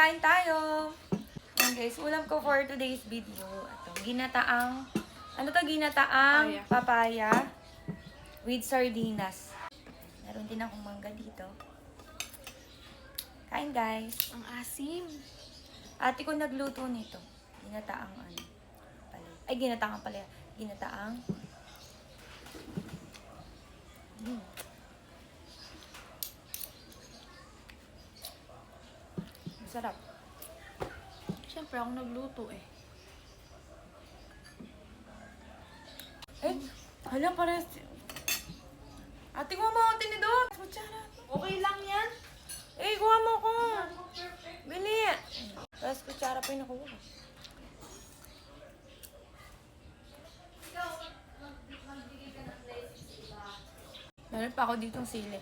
kain tayo! Ayan guys, ulam ko for today's video. Ito, ginataang, ano to? Ginataang papaya with sardinas. Meron din akong mangga dito. Kain guys. Ang asim. Ate ko nagluto nito. Ginataang ano? Palaya. Ay, ginataang palaya. Ginataang. Masarap. Siyempre, ako nagluto eh. Eh, hala parehas. Ate, kuha mo ako tinidor. Kutsara. Okay lang yan. Eh, kuha mo ko. Bili. Tapos kutsara pa yung nakuha. Meron pa ako ditong sili.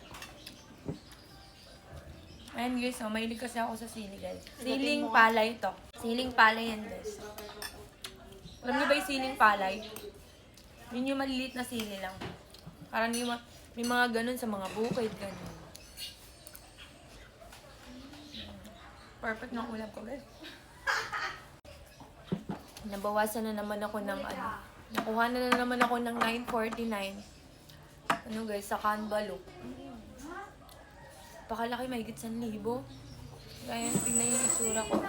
Ayan guys, oh, mahilig kasi ako sa sili guys. Siling palay to. Siling palay yan guys. Alam niyo ba yung siling palay? Yun yung maliliit na sili lang. Parang may mga ganun sa mga bukid, ganun. Perfect ng ulam ko guys. Nabawasan na naman ako ng ano. Nakuha na naman ako ng 9.49. Ano guys, sa Canva look. Pakalaki, mahigit 1,000. Kaya tingnan yung isura ko.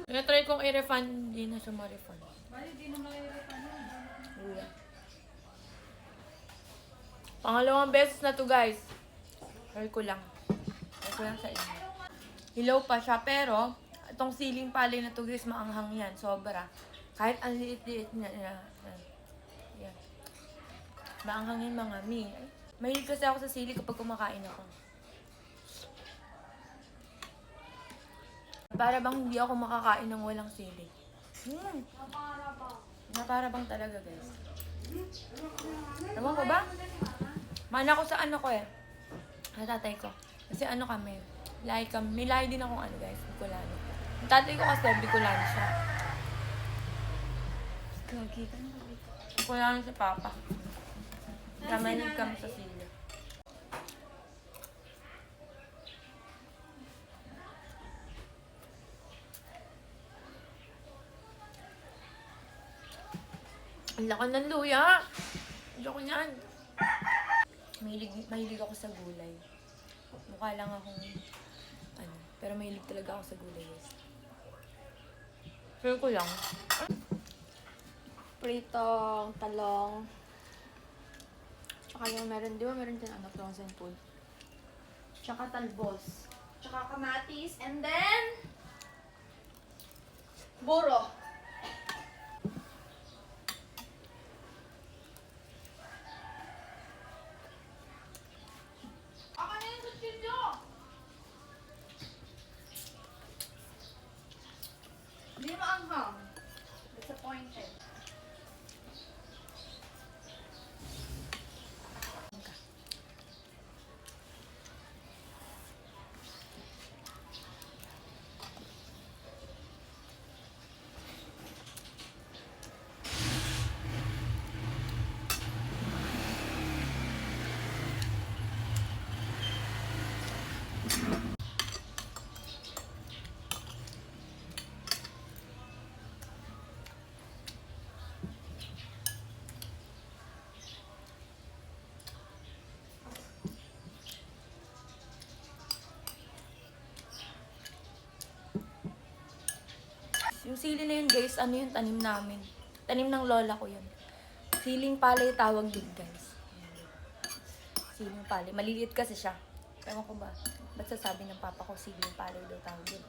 Try kong i-refund, hindi na siya ma-refund. Pangalawang beses na to guys. Try ko lang. Try ko lang sa inyo. Hilaw pa siya, pero itong siling palay na to guys, maanghang yan. Sobra. Kahit ang liit-liit niya. Yan. Maanghang yun mga mi. Mahilig kasi ako sa sili kapag kumakain ako. Para bang hindi ako makakain ng walang sili. Naparabang talaga guys. Ewan ko ba? Mana ko sa ano ko eh. Sa tatay ko. Kasi ano kami. Lahi kami. May lahi din akong ano guys. Bicolano. Ang tatay ko kasi Bicolano siya. Bicolano si Papa. Kamanig kami sa sili. Ang laki ng luya. Ayoko niyan. Mahilig ako sa gulay. Mukha lang akong ano. Pero mahilig talaga ako sa gulay guys. Feel ko lang. Pritong, talong. Tsaka yung meron, di ba meron din ano, frozen food. Tsaka talbos. Tsaka kamatis. And then, buro. Ako na yung kutsilyo! Hindi maanghang. Disappointed. Yung sili na yun guys, ano yung tanim namin? Tanim ng lola ko yun. Siling palay tawag din guys. Siling palay. Maliliit kasi siya. Ewan ko ba? Ba't sasabi ng papa ko siling palay daw tawag yun?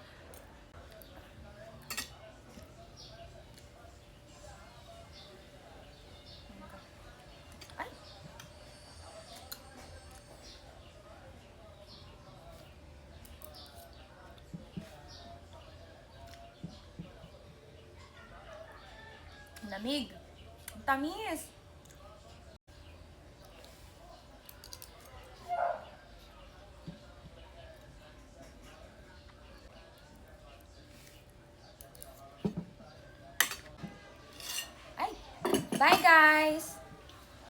Ay! Lamig. Ang tamis. Ay! Bye guys!